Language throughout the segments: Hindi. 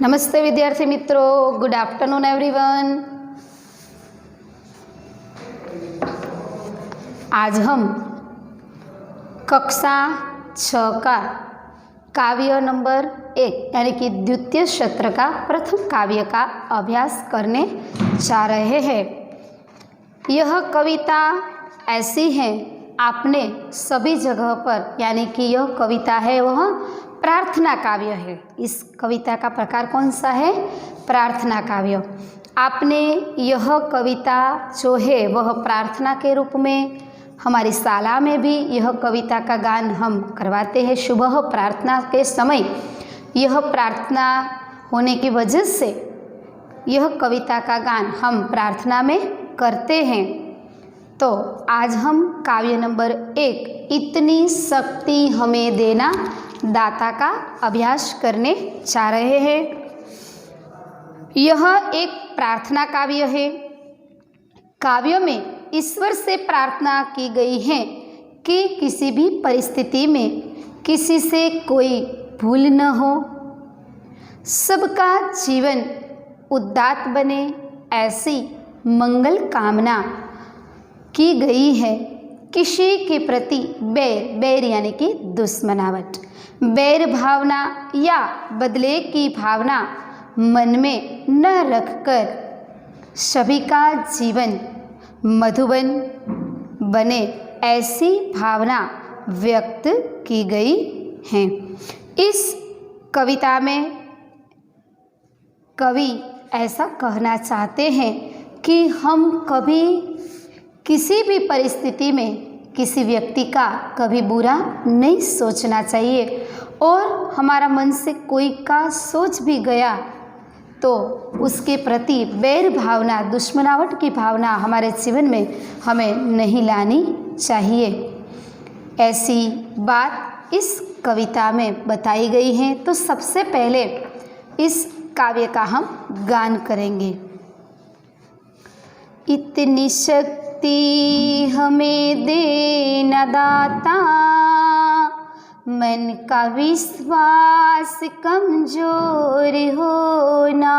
नमस्ते विद्यार्थी मित्रों, गुड आफ्टरनून एवरीवन। आज हम कक्षा 6 का काव्य नंबर 1 यानी कि द्वितीय सत्र का प्रथम काव्य का अभ्यास करने जा रहे हैं। यह कविता ऐसी है, आपने सभी जगह पर, यानी कि यह कविता है वह प्रार्थना काव्य है। इस कविता का प्रकार कौन सा है? प्रार्थना काव्य। आपने यह कविता जो है वह प्रार्थना के रूप में, हमारी शाला में भी यह कविता का गान हम करवाते हैं। सुबह प्रार्थना के समय यह प्रार्थना होने की वजह से यह कविता का गान हम प्रार्थना में करते हैं। तो आज हम काव्य नंबर 1 इतनी शक्ति हमें देना दाता का अभ्यास करने जा रहे हैं। यह एक प्रार्थना काव्य है। काव्य में ईश्वर से प्रार्थना की गई है कि किसी भी परिस्थिति में किसी से कोई भूल न हो, सबका जीवन उदात्त बने, ऐसी मंगल कामना की गई है। किसी के प्रति बैर यानी कि दुश्मनावट, बैर भावना या बदले की भावना मन में न रखकर सभी का जीवन मधुबन बने, ऐसी भावना व्यक्त की गई है। इस कविता में कवि ऐसा कहना चाहते हैं कि हम कभी किसी भी परिस्थिति में किसी व्यक्ति का कभी बुरा नहीं सोचना चाहिए, और हमारा मन से कोई का सोच भी गया तो उसके प्रति बैर भावना, दुश्मनावट की भावना हमारे जीवन में हमें नहीं लानी चाहिए। ऐसी बात इस कविता में बताई गई है। तो सबसे पहले इस काव्य का हम गान करेंगे। इतनी शक्ति हमें देना दाता, मन का विश्वास कमजोर होना,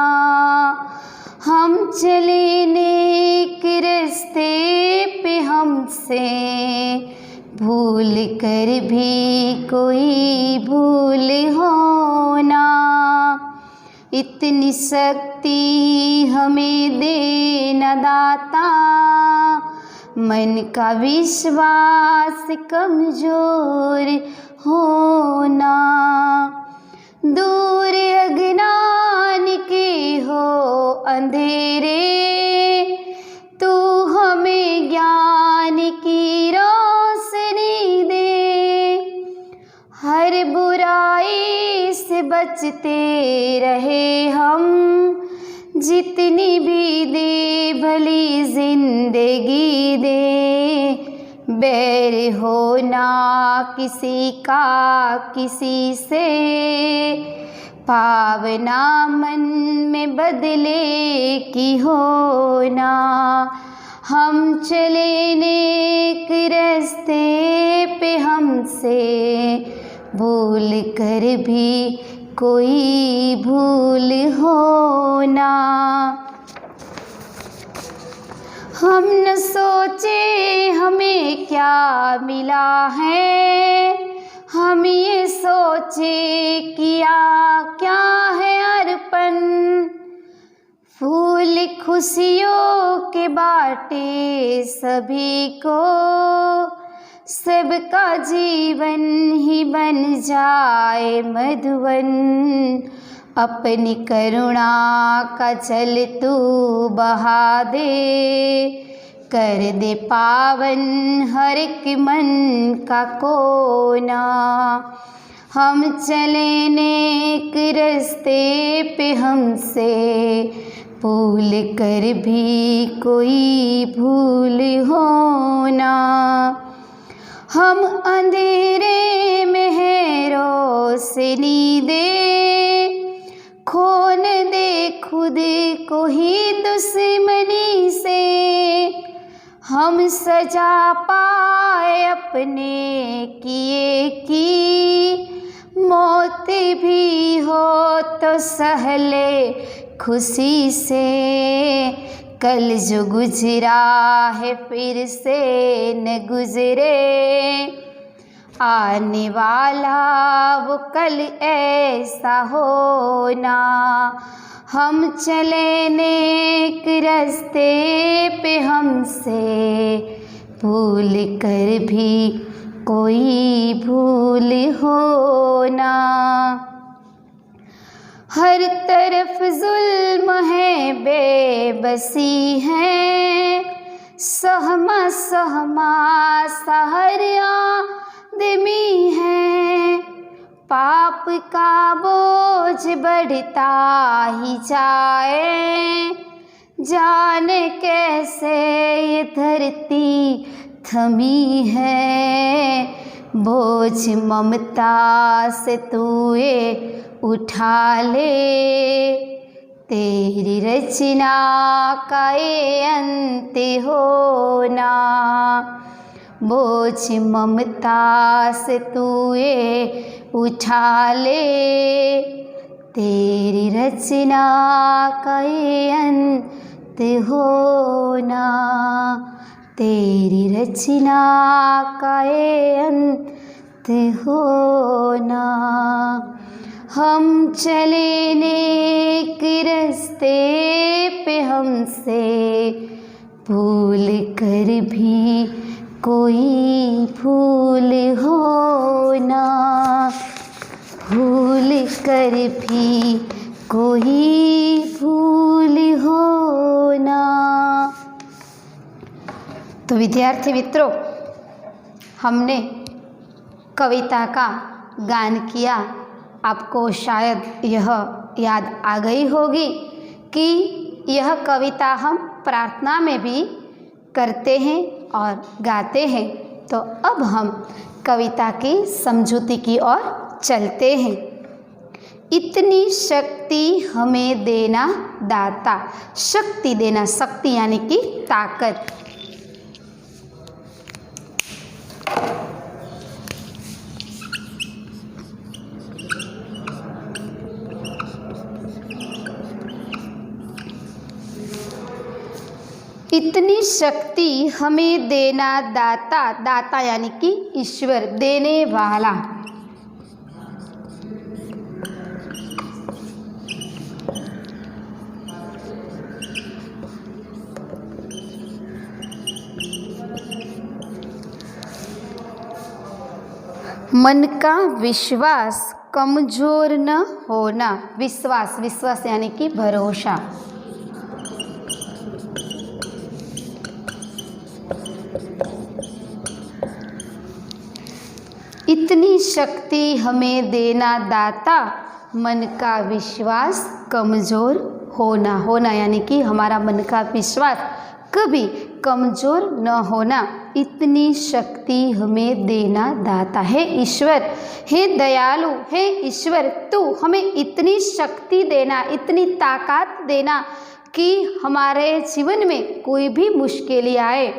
हम चले नेक रास्ते पे हमसे भूल कर भी कोई भूल होना। इतनी शक्ति हमें देना दाता, मन का विश्वास कमजोर होना। दूर अज्ञान के हो अंधेरे, तू हमें ज्ञान की रोशनी दे, हर बुराई से बचते रहे हम, जितनी भी दे भली जिंदगी दे। बैर होना किसी का किसी से, भावना मन में बदले की होना, हम चले नेक रास्ते पे हमसे भूल कर भी कोई भूल होना। हम न सोचे हमें क्या मिला है, हम ये सोचे किया क्या है अर्पण। फूल खुशियों के बाटे सभी को, सबका जीवन ही बन जाए मधुवन। अपनी करुणा का जल तू बहा दे, कर दे पावन हर एक मन का कोना। हम चले नेक रास्ते पे हमसे भूल कर भी कोई भूल होना। हम अंधेरे में है रोशनी दे, खोन दे खुद को ही दुश्मनी से, हम सजा पाए अपने किए की मौत भी हो तो सहले खुशी से, कल जो गुजरा है फिर से न गुजरे, आने वाला वो कल ऐसा होना। हम चले नेक रास्ते पे हमसे भूल कर भी कोई भूल होना। हर तरफ जुल्म है बेबसी है, सहमा सहमा सा हर आदमी है, पाप का बोझ बढ़ता ही जाए, जाने कैसे ये धरती थमी है, बोझ ममता से तू ये उठा ले, तेरी रचना का ये अंत होना। बोझ ममता से तू ये उठा ले, तेरी रचना का ये अंत होना, तेरी रचना का ये अंत होना। हम चले नेक रास्ते पे हमसे भूल कर भी कोई भूल होना, भूल कर भी कोई भूल होना। तो विद्यार्थी मित्रों, हमने कविता का गान किया। आपको शायद यह याद आ गई होगी कि यह कविता हम प्रार्थना में भी करते हैं और गाते हैं। तो अब हम कविता की समझूती की ओर चलते हैं। इतनी शक्ति हमें देना दाता, शक्ति देना, शक्ति यानी कि ताकत। इतनी शक्ति हमें देना दाता, दाता यानी कि ईश्वर, देने वाला। मन का विश्वास कमजोर न होना, विश्वास, विश्वास यानी कि भरोसा। इतनी शक्ति हमें देना दाता, मन का विश्वास कमज़ोर होना, होना यानी कि हमारा मन का विश्वास कभी कमज़ोर न होना। इतनी शक्ति हमें देना दाता, हे ईश्वर, हे दयालु, हे ईश्वर, तू हमें इतनी शक्ति देना, इतनी ताकत देना कि हमारे जीवन में कोई भी मुश्किलें आए,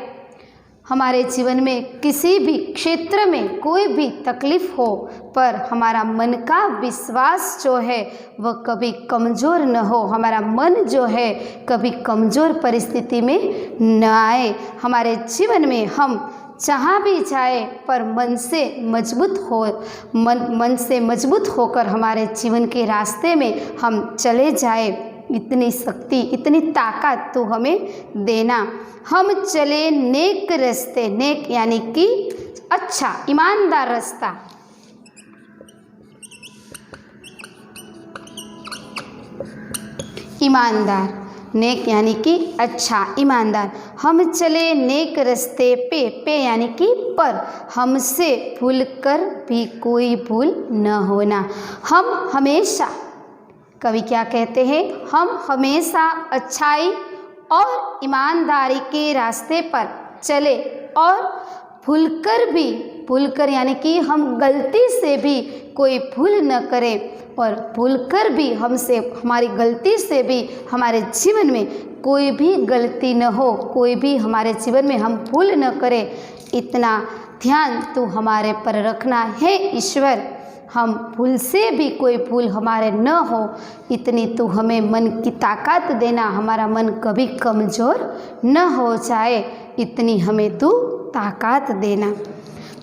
हमारे जीवन में किसी भी क्षेत्र में कोई भी तकलीफ हो, पर हमारा मन का विश्वास जो है वह कभी कमज़ोर न हो, हमारा मन जो है कभी कमज़ोर परिस्थिति में न आए। हमारे जीवन में हम जहाँ भी जाए पर मन से मजबूत हो, मन से मजबूत होकर हमारे जीवन के रास्ते में हम चले जाए। इतनी शक्ति, इतनी ताकत तो हमें देना। हम चले नेक रास्ते, नेक यानी कि अच्छा, ईमानदार रास्ता। ईमानदार, नेक यानी कि अच्छा, ईमानदार। हम चले नेक रास्ते पे, पे यानी कि पर, हमसे भूल कर भी कोई भूल न होना। हम हमेशा, कवि क्या कहते हैं, हम हमेशा अच्छाई और ईमानदारी के रास्ते पर चले और भूलकर यानी कि हम गलती से भी कोई भूल न करें, और भूलकर भी हमसे, हमारी गलती से भी हमारे जीवन में कोई भी गलती न हो, कोई भी हमारे जीवन में हम भूल न करें। इतना ध्यान तू हमारे पर रखना है ईश्वर। हम भूल से भी कोई भूल हमारे न हो, इतनी तू हमें मन की ताकत देना, हमारा मन कभी कमज़ोर न हो जाए, इतनी हमें तू ताकत देना।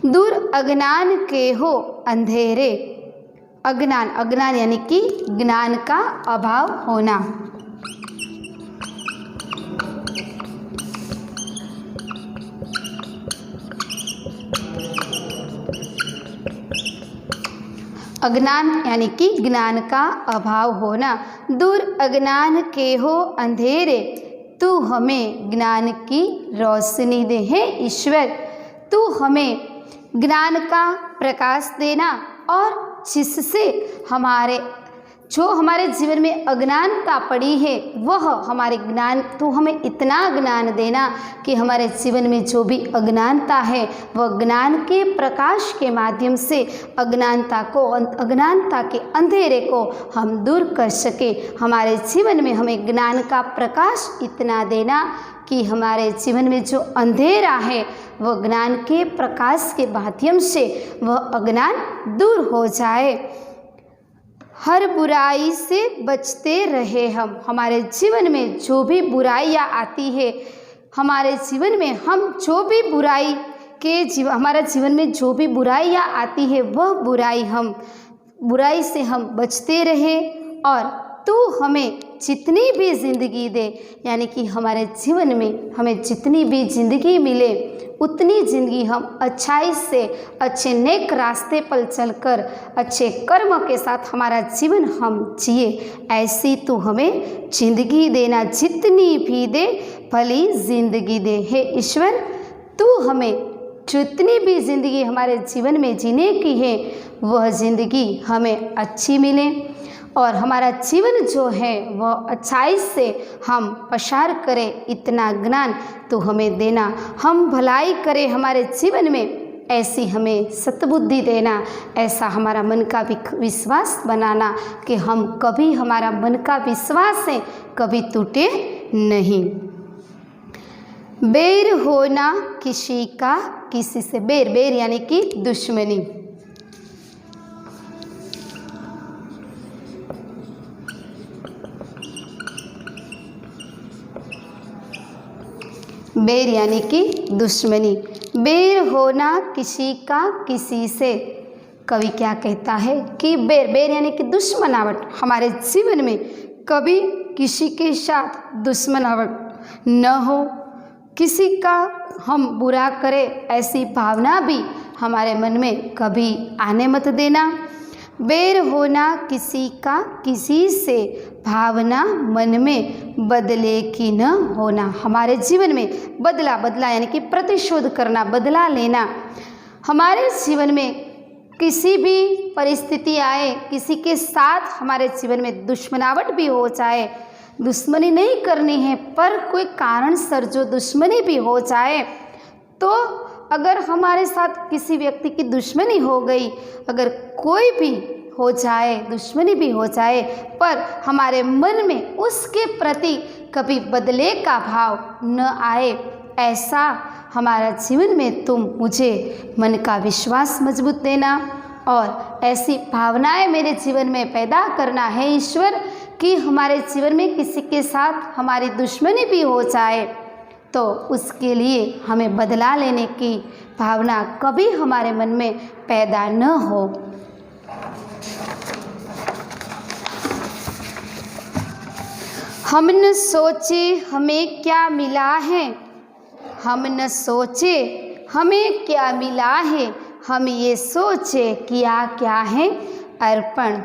दूर अज्ञान के हो अंधेरे, अज्ञान, अज्ञान यानी कि ज्ञान का अभाव होना। अज्ञान यानी कि ज्ञान का अभाव होना। दूर अज्ञान के हो अंधेरे, तू हमें ज्ञान की रोशनी दे। हे ईश्वर, तू हमें ज्ञान का प्रकाश देना, और जिससे जो हमारे जीवन में अज्ञानता पड़ी है वह हमारे ज्ञान, तू हमें इतना ज्ञान देना कि हमारे जीवन में जो भी अज्ञानता है वह ज्ञान के प्रकाश के माध्यम से अज्ञानता के अंधेरे को हम दूर कर सके। हमारे जीवन में हमें ज्ञान का प्रकाश इतना देना कि हमारे जीवन में जो अंधेरा है वह ज्ञान के प्रकाश के माध्यम से वह अज्ञान दूर हो जाए। हर बुराई से बचते रहे हम। हमारे जीवन में जो भी बुराइयाँ आती है, हमारे जीवन में हम जो भी हमारे जीवन में जो भी बुराइयाँ आती है वह बुराई से हम बचते रहे, और तू हमें जितनी भी ज़िंदगी दे, यानी कि हमारे जीवन में हमें जितनी भी ज़िंदगी मिले उतनी ज़िंदगी हम अच्छाई से, अच्छे नेक रास्ते पर चलकर, अच्छे कर्म के साथ हमारा जीवन हम जिए, ऐसी तू हमें ज़िंदगी देना। जितनी भी दे भली ज़िंदगी दे। हे ईश्वर, तू हमें जितनी भी ज़िंदगी हमारे जीवन में जीने की है वह ज़िंदगी हमें अच्छी मिले, और हमारा जीवन जो है वह अच्छाई से हम प्रसार करें, इतना ज्ञान तो हमें देना। हम भलाई करें हमारे जीवन में, ऐसी हमें सद्बुद्धि देना, ऐसा हमारा मन का विश्वास बनाना कि हम कभी, हमारा मन का विश्वास है कभी टूटे नहीं। बैर होना किसी का किसी से, बैर यानी कि दुश्मनी। बैर यानी कि दुश्मनी। बैर होना किसी का किसी से। कवि क्या कहता है कि बैर यानी कि दुश्मनावट। हमारे जीवन में कभी किसी के साथ दुश्मनावट न हो, किसी का हम बुरा करें ऐसी भावना भी हमारे मन में कभी आने मत देना। बैर होना किसी का किसी से, भावना मन में बदले की न होना। हमारे जीवन में बदला यानी कि प्रतिशोध करना, बदला लेना। हमारे जीवन में किसी भी परिस्थिति आए, किसी के साथ हमारे जीवन में दुश्मनावट भी हो जाए, दुश्मनी नहीं करनी है पर कोई कारणसर जो दुश्मनी भी हो जाए, तो अगर हमारे साथ किसी व्यक्ति की दुश्मनी हो गई, अगर कोई भी हो जाए, दुश्मनी भी हो जाए, पर हमारे मन में उसके प्रति कभी बदले का भाव न आए, ऐसा हमारा जीवन में तुम मुझे मन का विश्वास मजबूत देना, और ऐसी भावनाएं मेरे जीवन में पैदा करना है ईश्वर कि हमारे जीवन में किसी के साथ हमारी दुश्मनी भी हो जाए तो उसके लिए हमें बदला लेने की भावना कभी हमारे मन में पैदा न हो। हम न सोचे हमें क्या मिला है, हम न सोचे हमें क्या मिला है, हम ये सोचे किया क्या है अर्पण।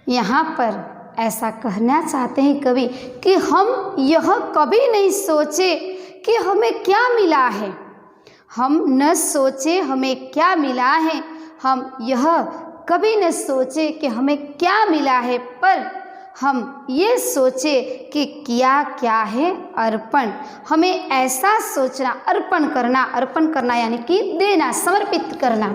यहाँ पर ऐसा कहना चाहते हैं कवि कि हम यह कभी नहीं सोचे कि हमें क्या मिला है, हम न सोचे हमें क्या मिला है, हम यह कभी न सोचे कि हमें क्या मिला है, पर हम ये सोचे कि किया क्या है अर्पण। हमें ऐसा सोचना, अर्पण करना यानी कि देना, समर्पित करना।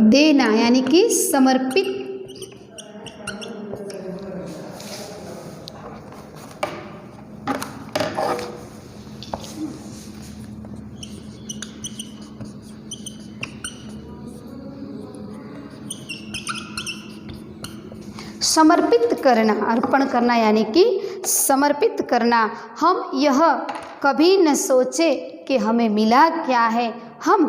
देना यानी कि समर्पित। समर्पित करना, अर्पण करना यानी कि समर्पित करना। हम यह कभी न सोचे कि हमें मिला क्या है, हम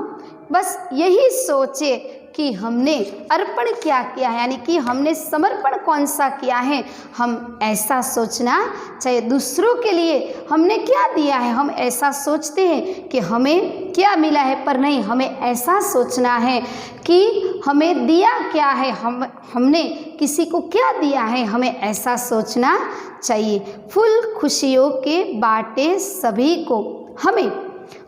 बस यही सोचे कि हमने अर्पण क्या किया है, यानी कि हमने समर्पण कौन सा किया है। हम ऐसा सोचना चाहिए। दूसरों के लिए हमने क्या दिया है, हम ऐसा सोचते हैं कि हमें क्या मिला है, पर नहीं, हमें ऐसा सोचना है कि हमें दिया क्या है, हमने किसी को क्या दिया है, हमें ऐसा सोचना चाहिए। फूल खुशियों के बाटे सभी को, हमें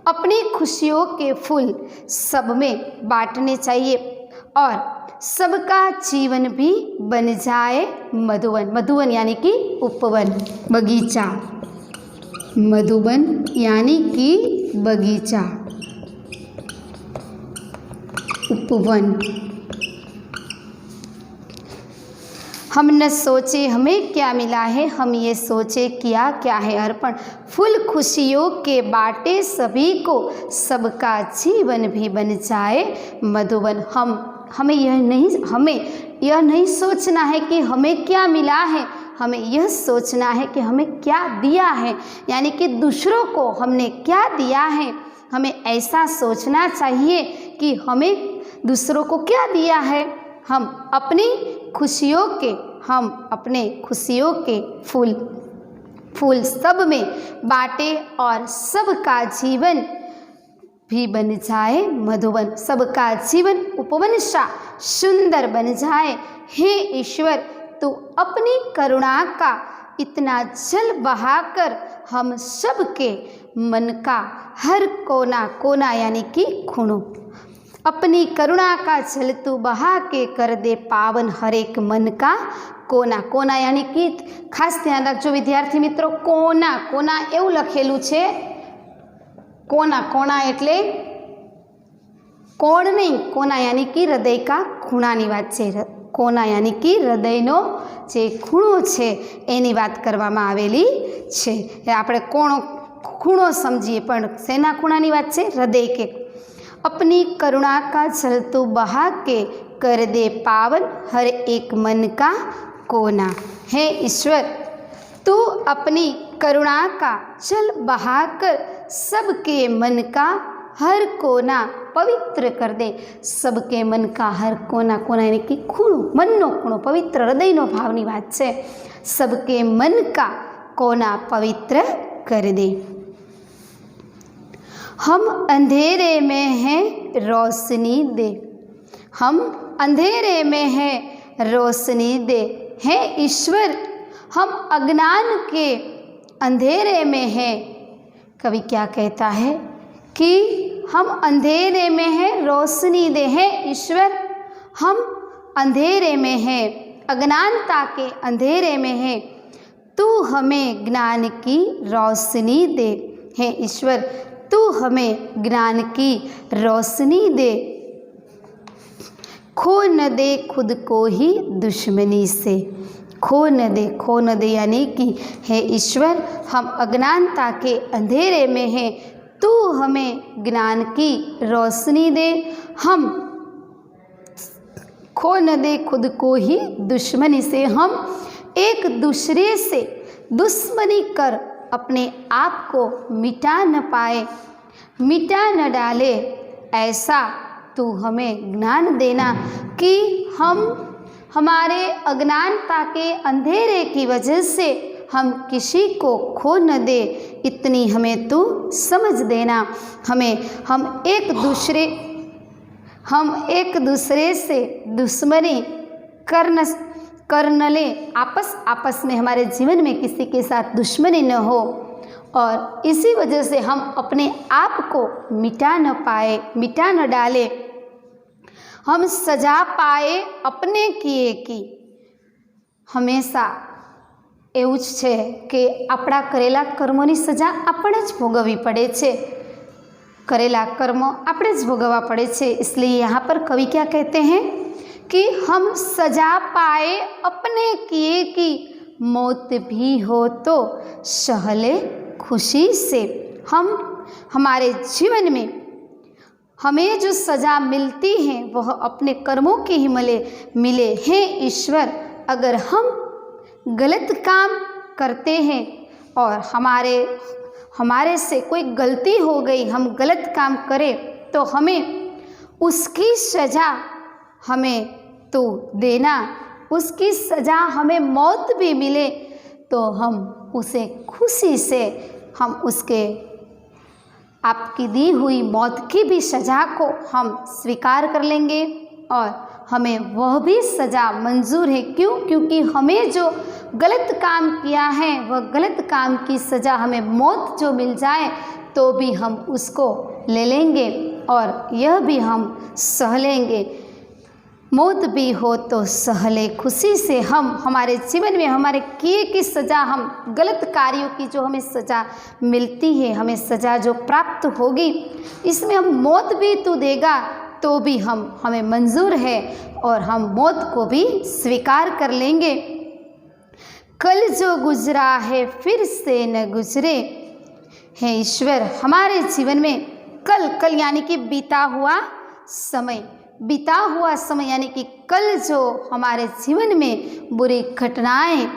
अपनी खुशियों के फूल सब में बांटने चाहिए और सबका जीवन भी बन जाए मधुवन। मधुवन यानी कि उपवन, बगीचा। मधुवन यानी कि बगीचा, उपवन। हम न सोचे हमें क्या मिला है, हम ये सोचे किया क्या है अर्पण। फूल खुशियों के बाटे सभी को, सबका जीवन भी बन जाए मधुवन। हमें यह नहीं सोचना है कि हमें क्या मिला है, हमें यह सोचना है कि हमें क्या दिया है, यानी कि दूसरों को हमने क्या दिया है। हमें ऐसा सोचना चाहिए कि हमें दूसरों को क्या दिया है। हम अपने खुशियों के फूल सब में बांटे और सबका जीवन भी बन जाए मधुवन। सबका जीवन उपवन सा सुंदर बन जाए। हे ईश्वर, तू अपनी करुणा का इतना जल बहाकर हम सबके मन का हर कोना यानी कि खूणों, अपनी करुणा का जल तू बहा के कर दे पावन हर एक मन का कोना यानी कि खास ध्यान रखજો विद्यार्थी मित्रों, कोना એવું લખેલું છે। कोना એટલે कोण नहीं, कोना यानी कि हृदय का खूणाની વાત છે। कोना यानी कि हृदयનો જે ખૂણો છે એની વાત કરવામાં આવેલી છે। આપણે ખૂણો સમજીએ પણ શેના ખૂણાની વાત છે, हृदय के। अपनी करुणा का जल तू बहा के कर दे पावन हर एक मन का कोना। हे ईश्वर, तू अपनी करुणा का जल बहाकर सबके मन का हर कोना पवित्र कर दे। सबके मन का हर कोना यानी कि खूणो, मननो खूणो, पवित्र हृदयनो भावनी बात है। सबके मन का कोना पवित्र कर दे। हम अंधेरे में हैं रोशनी दे, हम अंधेरे में हैं रोशनी दे। हे ईश्वर, हम अज्ञान के अंधेरे में हैं। कवि क्या कहता है कि हम अंधेरे में हैं रोशनी दे। हे ईश्वर, हम अंधेरे में हैं, अज्ञानता के अंधेरे में हैं, तू हमें ज्ञान की रोशनी दे। हे ईश्वर, तू हमें ज्ञान की रोशनी दे। खो न दे खुद को ही दुश्मनी से। खो न दे यानी कि हे ईश्वर, हम अज्ञानता के अंधेरे में हैं, तू हमें ज्ञान की रोशनी दे। हम खो न दे खुद को ही दुश्मनी से, हम एक दूसरे से दुश्मनी कर अपने आप को मिटा न पाए, मिटा न डाले, ऐसा तू हमें ज्ञान देना कि हम हमारे अज्ञानता के अंधेरे की वजह से हम किसी को खो न दे, इतनी हमें तू समझ देना। हम एक दूसरे से दुश्मनी कर न ले, आपस में हमारे जीवन में किसी के साथ दुश्मनी न हो, और इसी वजह से हम अपने आप को मिटा न पाए, मिटा न डाले। हम सजा पाए अपने किए की। हमेशा એવું જ છે કે આપણા કરેલા કર્મોની સજા આપણે જ ભોગવવી પડે છે, करेला कर्म આપણે જ ભોગવવા પડે છે। इसलिए यहाँ पर कवि क्या कहते हैं कि हम सजा पाए अपने किए की, मौत भी हो तो सहले खुशी से। हम हमारे जीवन में हमें जो सज़ा मिलती है वह अपने कर्मों की ही मिले। हे ईश्वर, अगर हम गलत काम करते हैं और हमारे से कोई गलती हो गई, हम गलत काम करें तो हमें उसकी सज़ा हमें तो देना, उसकी सज़ा हमें मौत भी मिले तो हम उसे खुशी से हम उसके आपकी दी हुई मौत की भी सज़ा को हम स्वीकार कर लेंगे और हमें वह भी सज़ा मंजूर है। क्यों? क्योंकि हमें जो गलत काम किया है वह गलत काम की सज़ा हमें मौत जो मिल जाए तो भी हम उसको ले लेंगे और यह भी हम सह लेंगे। मौत भी हो तो सह ले खुशी से। हम हमारे जीवन में हमारे किए की सज़ा, हम गलत कार्यों की जो हमें सज़ा मिलती है, हमें सज़ा जो प्राप्त होगी, इसमें हम मौत भी तू देगा तो भी हमें मंजूर है और हम मौत को भी स्वीकार कर लेंगे। कल जो गुजरा है फिर से न गुजरे। हे ईश्वर, हमारे जीवन में कल यानी कि बीता हुआ समय यानी कि कल जो हमारे जीवन में बुरी घटनाएं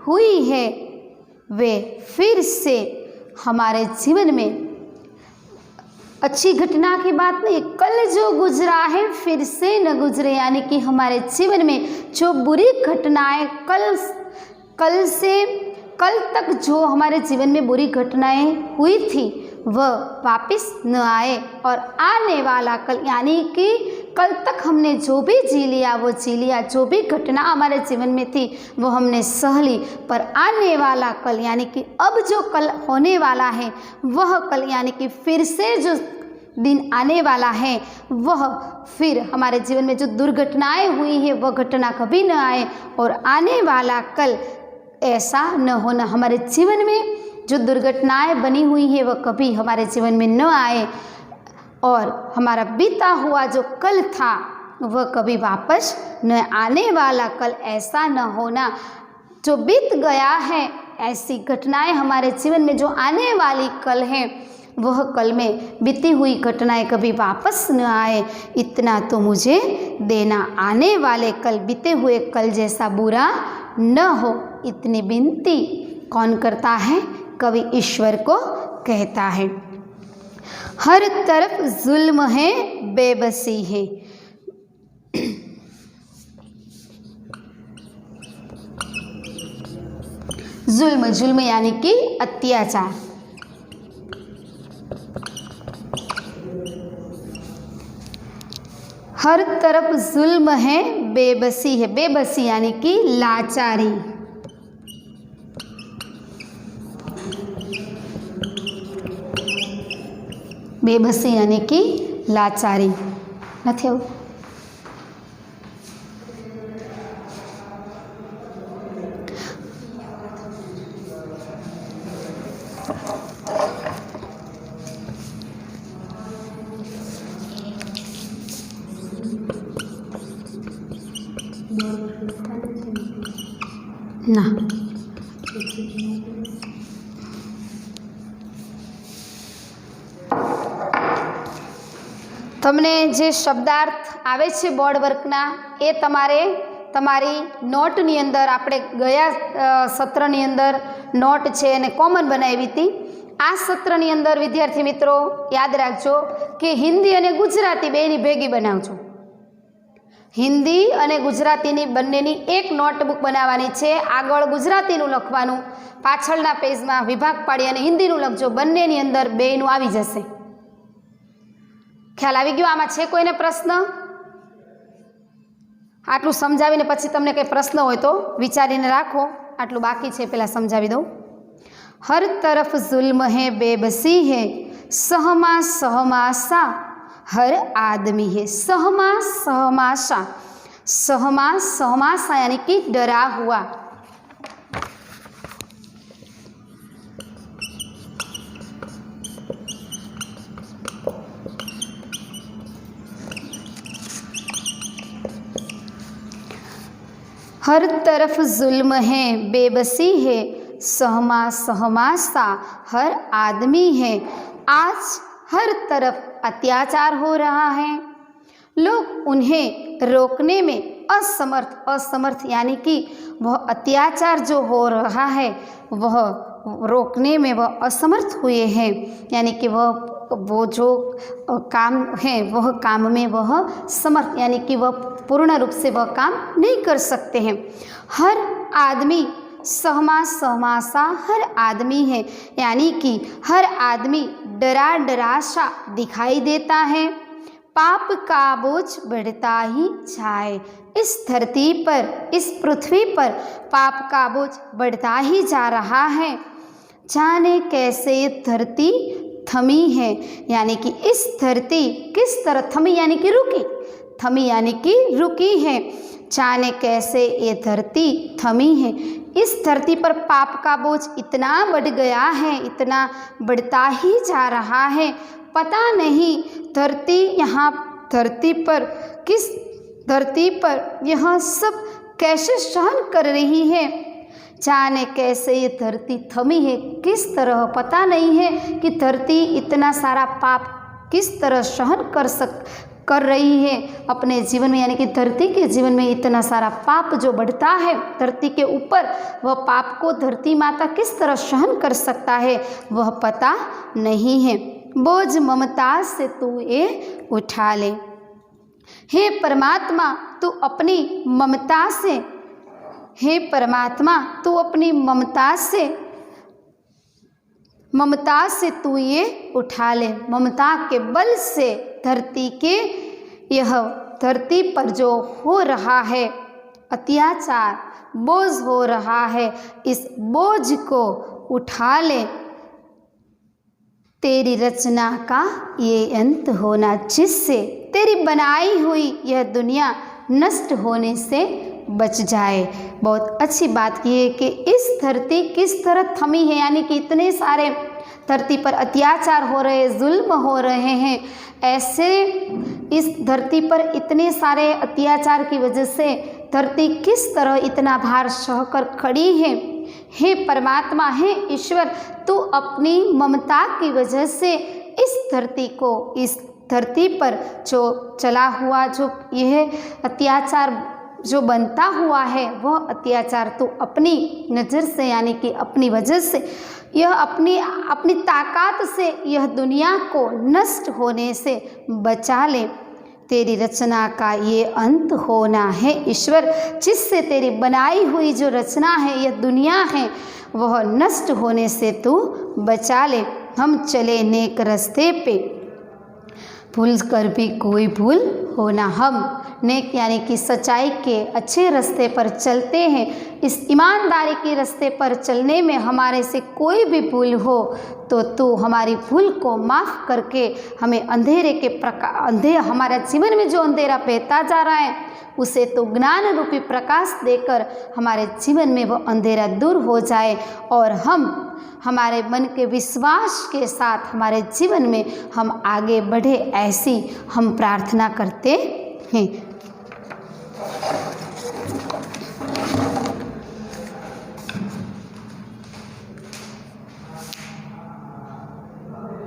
हुई है वे फिर से हमारे जीवन में, अच्छी घटना की बात नहीं, कल जो गुजरा है फिर से न गुजरे, यानी कि हमारे जीवन में जो बुरी घटनाएं कल तक जो हमारे जीवन में बुरी घटनाएं हुई थी वह वापस न आए और आने वाला कल, यानी कि कल तक हमने जो भी जी लिया वो जी लिया, जो भी घटना हमारे जीवन में थी वो हमने सह ली, पर आने वाला कल यानी कि अब जो कल होने वाला है वह कल यानी कि फिर से जो दिन आने वाला है वह फिर हमारे जीवन में जो दुर्घटनाएं हुई है वह घटना कभी न आए और आने वाला कल ऐसा न होना, हमारे जीवन में जो दुर्घटनाएं बनी हुई है वह कभी हमारे जीवन में न आए और हमारा बीता हुआ जो कल था वह कभी वापस न आने वाला कल ऐसा न होना। जो बीत गया है ऐसी घटनाएं हमारे जीवन में जो आने वाली कल है वह कल में बीती हुई घटनाएं कभी वापस न आए, इतना तो मुझे देना, आने वाले कल बीते हुए कल जैसा बुरा न हो, इतनी विनती कौन करता है? कवि ईश्वर को कहता है। हर तरफ जुल्म है, बेबसी है। जुल्म यानी कि अत्याचार। हर तरफ जुल्म है, बेबसी है। बेबसी यानी कि लाचारी। बेबसी यानी कि लाचारी નથી આવું? ના, તમને જે શબ્દાર્થ આવે છે બોર્ડ વર્કના એ તમારી નોટની અંદર આપણે ગયા સત્રની અંદર નોટ છે અને કોમન બનાવી હતી। આ સત્રની અંદર વિદ્યાર્થી મિત્રો યાદ રાખજો કે હિન્દી અને ગુજરાતી બેની ભેગી બનાવજો। હિન્દી અને ગુજરાતીની બંનેની એક નોટબુક બનાવવાની છે। આગળ ગુજરાતીનું લખવાનું, પાછળના પેજમાં વિભાગ પાડી અને હિન્દીનું લખજો। બંનેની અંદર બેયનું આવી જશે। ખ્યાલ આવી ગયો? આમાં છે કોઈને પ્રશ્ન? આટલું સમજાવીને પછી તમને કંઈ પ્રશ્ન હોય તો વિચારીને રાખો। આટલું બાકી છે, પહેલાં સમજાવી દઉં। हर तरफ जुल्म है, बेबसी है, सहमा सहमासा हर आदमी है। सहमा सहमासा, सहमा सहमासा यानी कि डरा हुआ। हर तरफ जुल्म है, बेबसी है, सहमा सहमासा हर आदमी है। आज हर तरफ अत्याचार हो रहा है, लोग उन्हें रोकने में असमर्थ यानी कि वह अत्याचार जो हो रहा है वह रोकने में वह असमर्थ हुए हैं, यानी कि वो जो काम है वह काम में वह समर्थ यानी कि वह पूर्ण रूप से वह काम नहीं कर सकते हैं। हर आदमी सहमासा हर आदमी है, यानी कि हर आदमी डरा सा दिखाई देता है। पाप का बोझ बढ़ता ही जाए, इस धरती पर, इस पृथ्वी पर पाप का बोझ बढ़ता ही जा रहा है। जाने कैसे ये धरती थमी है, यानी कि इस धरती किस तरह थमी यानी कि रुकी, थमी यानी कि रुकी है। जाने कैसे ये धरती थमी है। इस धरती पर पाप का बोझ इतना बढ़ गया है, इतना बढ़ता ही जा रहा है। पता नहीं धरती यहाँ धरती पर किस धरती पर यह सब कैसे सहन कर रही है। जाने कैसे ये धरती थमी है, किस तरह पता नहीं है कि धरती इतना सारा पाप किस तरह सहन कर रही है अपने जीवन में, यानी कि धरती के जीवन में इतना सारा पाप जो बढ़ता है धरती के ऊपर, वह पाप को धरती माता किस तरह सहन कर सकता है वह पता नहीं है। बोझ ममता से तू ये उठा ले, हे परमात्मा तू अपनी ममता से, हे परमात्मा तू अपनी ममता से तू ये उठा ले। ममता के बल से यह धरती पर जो हो रहा है अत्याचार, बोझ हो रहा है, इस बोझ को उठा ले। तेरी रचना का ये अंत होना, जिससे तेरी बनाई हुई यह दुनिया नष्ट होने से बच जाए। बहुत अच्छी बात यह है कि इस धरती किस तरह थमी है, यानी कि इतने सारे धरती पर अत्याचार हो रहे, जुल्म हो रहे हैं। ऐसे इस धरती पर इतने सारे अत्याचार की वजह से धरती किस तरह इतना भार सहकर खड़ी है। हे परमात्मा, हे ईश्वर, तू अपनी ममता की वजह से इस धरती को, इस धरती पर जो चला हुआ जो यह अत्याचार जो बनता हुआ है वह अत्याचार तू अपनी नज़र से, यानी कि अपनी वजह से, यह अपनी ताकत से यह दुनिया को नष्ट होने से बचा ले। तेरी रचना का ये अंत होना है ईश्वर, जिससे तेरी बनाई हुई जो रचना है, यह दुनिया है, वह नष्ट होने से तू बचा ले। हम चले नेक रास्ते पे, भूल कर भी कोई भूल हो ना। हम नेक यानी कि सच्चाई के अच्छे रास्ते पर चलते हैं। इस ईमानदारी के रास्ते पर चलने में हमारे से कोई भी भूल हो तो तू हमारी भूल को माफ़ करके हमें हमारे जीवन में जो अंधेरा बहता जा रहा है उसे तो ज्ञान रूपी प्रकाश देकर हमारे जीवन में वो अंधेरा दूर हो जाए और हम हमारे मन के विश्वास के साथ हमारे जीवन में हम आगे बढ़े, ऐसी हम प्रार्थना करते हैं।